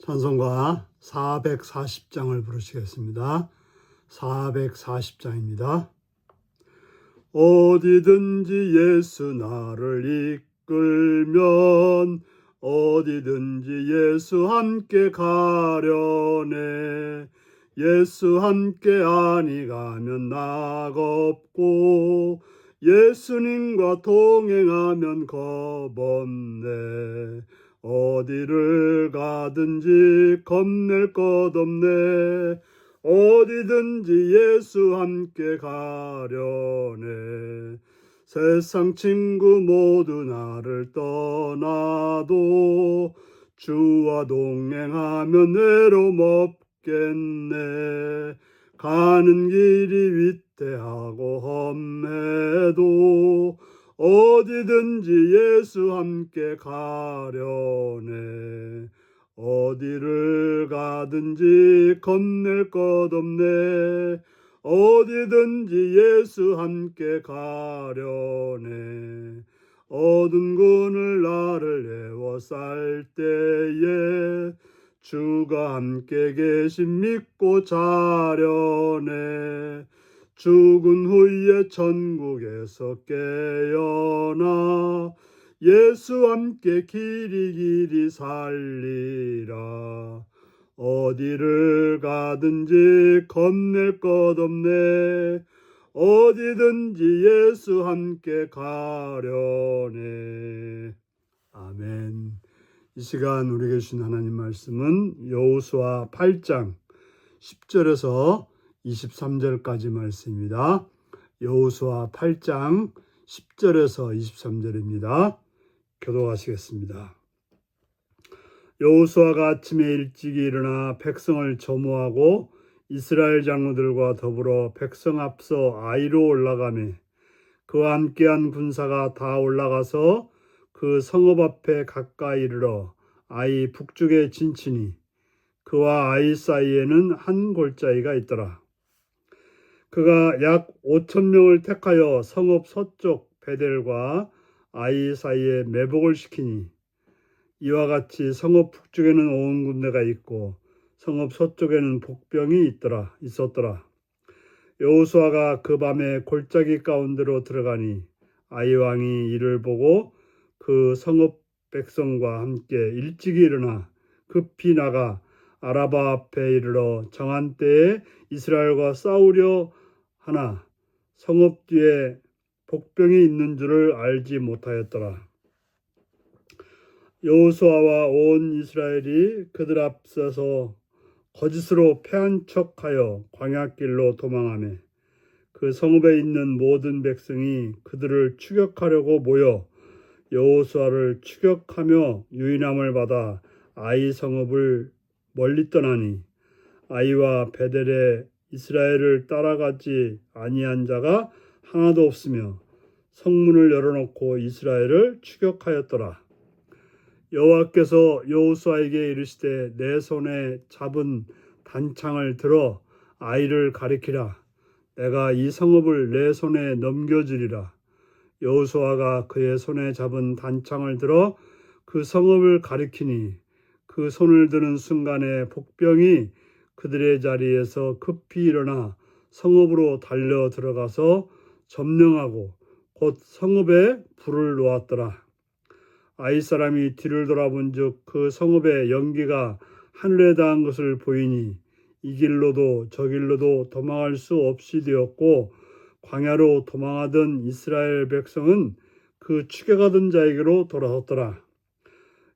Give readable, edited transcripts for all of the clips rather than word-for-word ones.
찬송가 440장을 부르시겠습니다. 440장입니다. 어디든지 예수 나를 이끌면 어디든지 예수 함께 가려네. 예수 함께 아니 가면 낙없고 예수님과 동행하면 겁없네. 어디를 가든지 겁낼 것 없네. 어디든지 예수 함께 가려네. 세상 친구 모두 나를 떠나도 주와 동행하면 외로움 없겠네. 가는 길이 위태하고 험해도 어디든지 예수 함께 가려네. 어디를 가든지 겁낼 것 없네. 어디든지 예수 함께 가려네. 어두운 그늘 나를 에워쌀 때에 주가 함께 계심 믿고 자려네. 죽은 후에 천국에서 깨어나 예수 함께 길이 살리라. 어디를 가든지 겁낼 것 없네. 어디든지 예수 함께 가려네. 아멘. 이 시간 우리에게 주신 하나님 말씀은 여호수아 8장 10절에서 23절까지 말씀입니다. 여호수아 8장 10절에서 23절입니다. 교독하시겠습니다. 여호수아가 아침에 일찍 일어나 백성을 점호하고 이스라엘 장로들과 더불어 백성 앞서 아이로 올라가매 그와 함께한 군사가 다 올라가서 그 성읍 앞에 가까이 이르러 아이 북쪽에 진치니 그와 아이 사이에는 한 골짜기가 있더라. 그가 약 5,000명을 택하여 성읍 서쪽 베델과 아이 사이에 매복을 시키니 이와 같이 성읍 북쪽에는 5원 군대가 있고 성읍 서쪽에는 복병이 있었더라. 여호수아가 그 밤에 골짜기 가운데로 들어가니 아이 왕이 이를 보고 그 성읍 백성과 함께 일찍이 일어나 급히 나가 아라바 앞에 이르러 정한 때에 이스라엘과 싸우려 하나 성읍 뒤에 복병이 있는 줄을 알지 못하였더라. 여호수아와 온 이스라엘이 그들 앞서서 거짓으로 패한 척하여 광야길로 도망하매 그 성읍에 있는 모든 백성이 그들을 추격하려고 모여 여호수아를 추격하며 유인함을 받아 아이 성읍을 멀리 떠나니 아이와 베델에 이스라엘을 따라가지 아니한 자가 하나도 없으며 성문을 열어놓고 이스라엘을 추격하였더라. 여호와께서 여호수아에게 이르시되 내 손에 잡은 단창을 들어 아이를 가리키라. 내가 이 성읍을 내 손에 넘겨주리라. 여호수아가 그의 손에 잡은 단창을 들어 그 성읍을 가리키니 그 손을 드는 순간에 복병이 그들의 자리에서 급히 일어나 성읍으로 달려 들어가서 점령하고 곧 성읍에 불을 놓았더라. 아이 사람이 뒤를 돌아본즉 그 성읍의 연기가 하늘에 닿은 것을 보이니 이 길로도 저 길로도 도망할 수 없이 되었고 광야로 도망하던 이스라엘 백성은 그 추격하던 자에게로 돌아섰더라.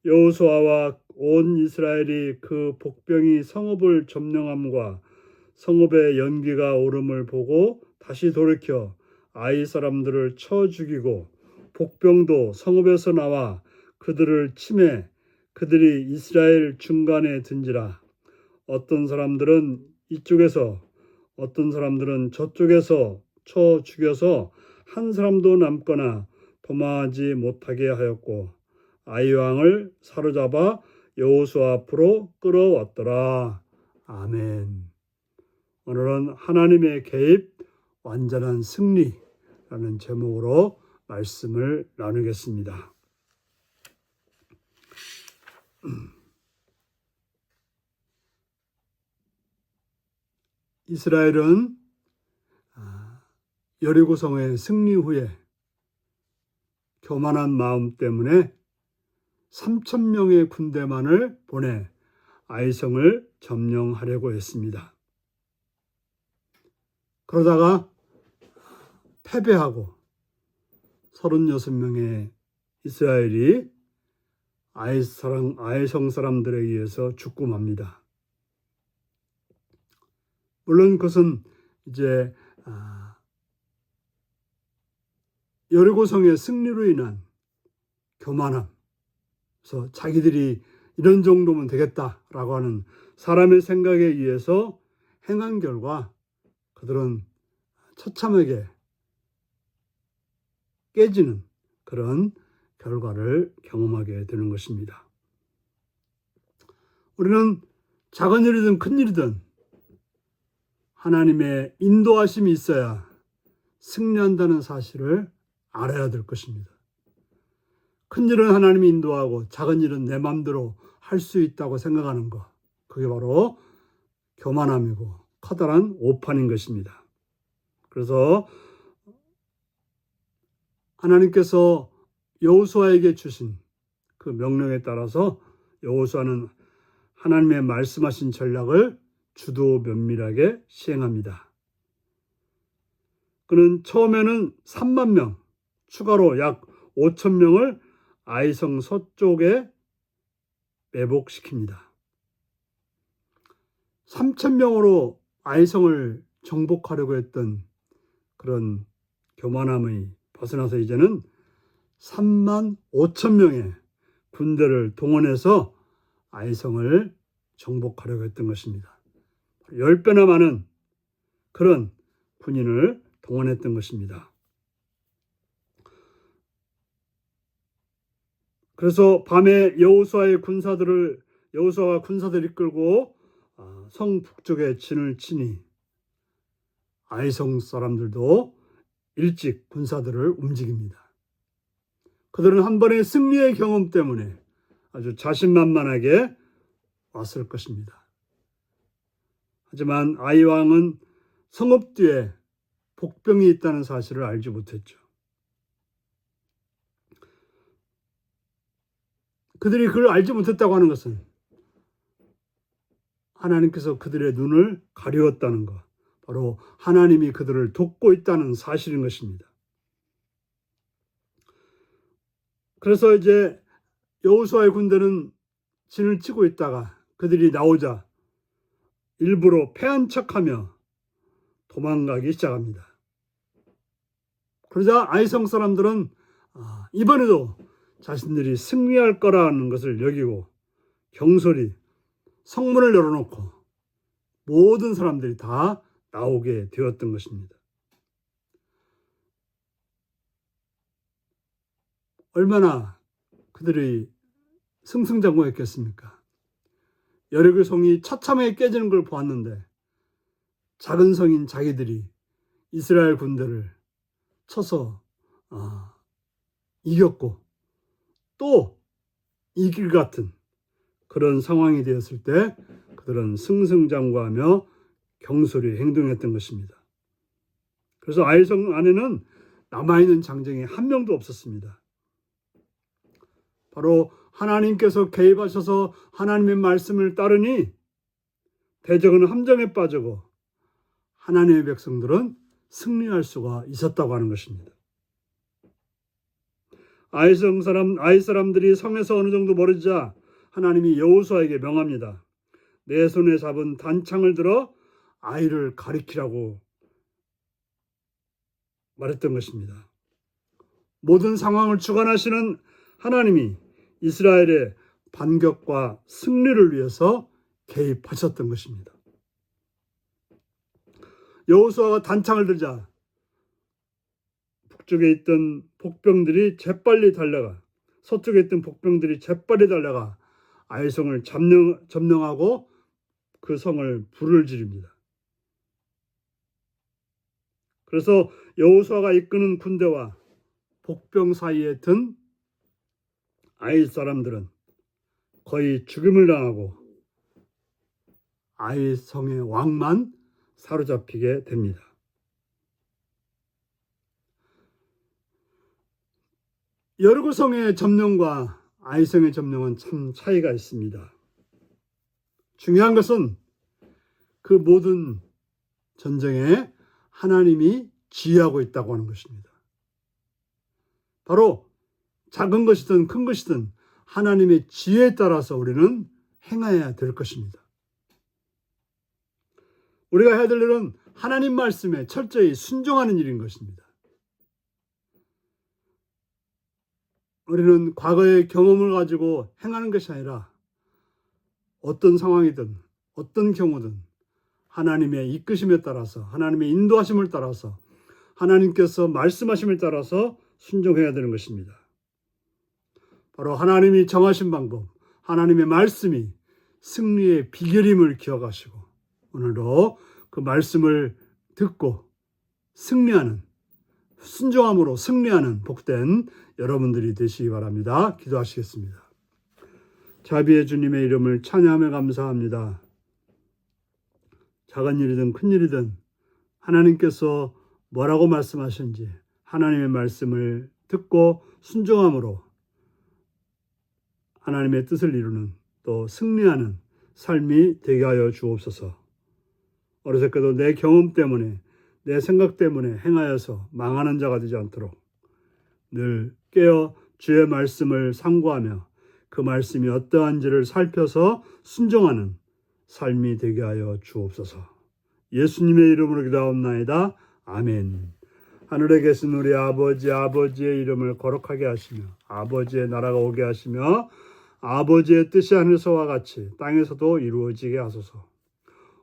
여호수아와 온 이스라엘이 그 복병이 성읍을 점령함과 성읍의 연기가 오름을 보고 다시 돌이켜 아이 사람들을 쳐 죽이고 복병도 성읍에서 나와 그들을 치매 그들이 이스라엘 중간에 든지라. 어떤 사람들은 이쪽에서 어떤 사람들은 저쪽에서 쳐 죽여서 한 사람도 남거나 도망하지 못하게 하였고 아이 왕을 사로잡아 여호수아 앞으로 끌어왔더라. 아멘. 오늘은 하나님의 개입 완전한 승리라는 제목으로 말씀을 나누겠습니다. 이스라엘은 여리고성의 승리 후에 교만한 마음 때문에 3,000명의 군대만을 보내 아이성을 점령하려고 했습니다. 그러다가 패배하고 36명의 이스라엘이 아이성 사람들에 의해서 죽고 맙니다. 물론 그것은 이제 여리고성의 승리로 인한 교만함, 그래서 자기들이 이런 정도면 되겠다라고 하는 사람의 생각에 의해서 행한 결과 그들은 처참하게 깨지는 그런 결과를 경험하게 되는 것입니다. 우리는 작은 일이든 큰 일이든 하나님의 인도하심이 있어야 승리한다는 사실을 알아야 될 것입니다. 큰 일은 하나님이 인도하고 작은 일은 내 마음대로 할 수 있다고 생각하는 것, 그게 바로 교만함이고 커다란 오판인 것입니다. 그래서 하나님께서 여호수아에게 주신 그 명령에 따라서 여호수아는 하나님의 말씀하신 전략을 주도 면밀하게 시행합니다. 그는 처음에는 3만 명, 추가로 약 5천 명을 아이성 서쪽에 매복시킵니다. 3천 명으로 아이성을 정복하려고 했던 그런 교만함의 벗어나서 이제는 3만 5천 명의 군대를 동원해서 아이성을 정복하려고 했던 것입니다. 10배나 많은 그런 군인을 동원했던 것입니다. 그래서 밤에 여호수아가 군사들을 이끌고 성 북쪽에 진을 치니 아이성 사람들도 일찍 군사들을 움직입니다. 그들은 한 번의 승리의 경험 때문에 아주 자신만만하게 왔을 것입니다. 하지만 아이 왕은 성읍 뒤에 복병이 있다는 사실을 알지 못했죠. 그들이 그걸 알지 못했다고 하는 것은 하나님께서 그들의 눈을 가리웠다는 것, 바로 하나님이 그들을 돕고 있다는 사실인 것입니다. 그래서 이제 여호수아의 군대는 진을 치고 있다가 그들이 나오자 일부러 패한 척하며 도망가기 시작합니다. 그러자 아이성 사람들은 이번에도 자신들이 승리할 거라는 것을 여기고 경솔히 성문을 열어놓고 모든 사람들이 다 나오게 되었던 것입니다. 얼마나 그들이 승승장구했겠습니까? 여리고 성이 처참하게 깨지는 걸 보았는데 작은 성인 자기들이 이스라엘 군대를 쳐서 이겼고 또 이길 같은 그런 상황이 되었을 때 그들은 승승장구하며 경솔히 행동했던 것입니다. 그래서 아이성 안에는 남아있는 장정이 한 명도 없었습니다. 바로 하나님께서 개입하셔서 하나님의 말씀을 따르니 대적은 함정에 빠지고 하나님의 백성들은 승리할 수가 있었다고 하는 것입니다. 아이 사람들이 성에서 어느 정도 멀어지자 하나님이 여호수아에게 명합니다. 내 손에 잡은 단창을 들어 아이를 가리키라고 말했던 것입니다. 모든 상황을 주관하시는 하나님이 이스라엘의 반격과 승리를 위해서 개입하셨던 것입니다. 여호수아가 단창을 들자 북쪽에 있던 복병들이 재빨리 달려가 서쪽에 있던 복병들이 재빨리 달려가 아이성을 점령하고 그 성을 불을 지릅니다. 그래서 여호수아가 이끄는 군대와 복병 사이에 든 아이 사람들은 거의 죽임을 당하고 아이 성의 왕만 사로잡히게 됩니다. 여리고성의 점령과 아이성의 점령은 참 차이가 있습니다. 중요한 것은 그 모든 전쟁에 하나님이 지휘하고 있다고 하는 것입니다. 바로 작은 것이든 큰 것이든 하나님의 지혜에 따라서 우리는 행해야 될 것입니다. 우리가 해야 될 일은 하나님 말씀에 철저히 순종하는 일인 것입니다. 우리는 과거의 경험을 가지고 행하는 것이 아니라 어떤 상황이든 어떤 경우든 하나님의 이끄심에 따라서 하나님의 인도하심을 따라서 하나님께서 말씀하심을 따라서 순종해야 되는 것입니다. 바로 하나님이 정하신 방법, 하나님의 말씀이 승리의 비결임을 기억하시고 오늘도 그 말씀을 듣고 승리하는, 순종함으로 승리하는 복된 여러분들이 되시기 바랍니다. 기도하시겠습니다. 자비의 주님의 이름을 찬양하며 감사합니다. 작은 일이든 큰 일이든 하나님께서 뭐라고 말씀하시는지 하나님의 말씀을 듣고 순종함으로 하나님의 뜻을 이루는 또 승리하는 삶이 되게 하여 주옵소서. 어리석게도 내 경험 때문에 내 생각 때문에 행하여서 망하는 자가 되지 않도록 늘 깨어 주의 말씀을 상고하며 그 말씀이 어떠한지를 살펴서 순종하는 삶이 되게 하여 주옵소서. 예수님의 이름으로 기도하옵나이다. 아멘. 하늘에 계신 우리 아버지, 아버지의 이름을 거룩하게 하시며 아버지의 나라가 오게 하시며 아버지의 뜻이 하늘에서와 같이 땅에서도 이루어지게 하소서.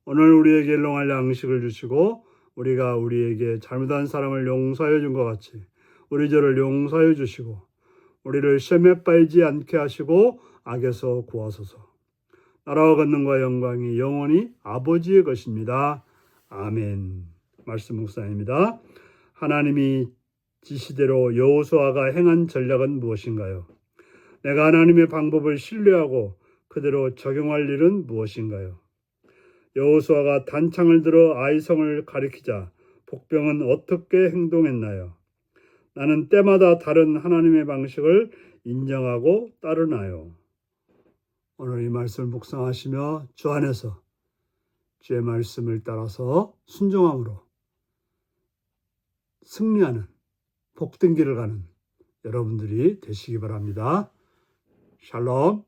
오늘 우리에게 일용할 양식을 주시고 우리가 우리에게 잘못한 사람을 용서하여 준 것 같이 우리 죄를 용서하여 주시고 우리를 시험에 빠지지 않게 하시고 악에서 구하소서. 나라와 권능과 영광이 영원히 아버지의 것입니다. 아멘. 말씀 묵상입니다. 하나님이 지시대로 여호수아가 행한 전략은 무엇인가요? 내가 하나님의 방법을 신뢰하고 그대로 적용할 일은 무엇인가요? 여호수아가 단창을 들어 아이성을 가리키자 복병은 어떻게 행동했나요? 나는 때마다 다른 하나님의 방식을 인정하고 따르나요? 오늘 이 말씀을 묵상하시며 주 안에서 주의 말씀을 따라서 순종함으로 승리하는 복된 길을 가는 여러분들이 되시기 바랍니다. 샬롬.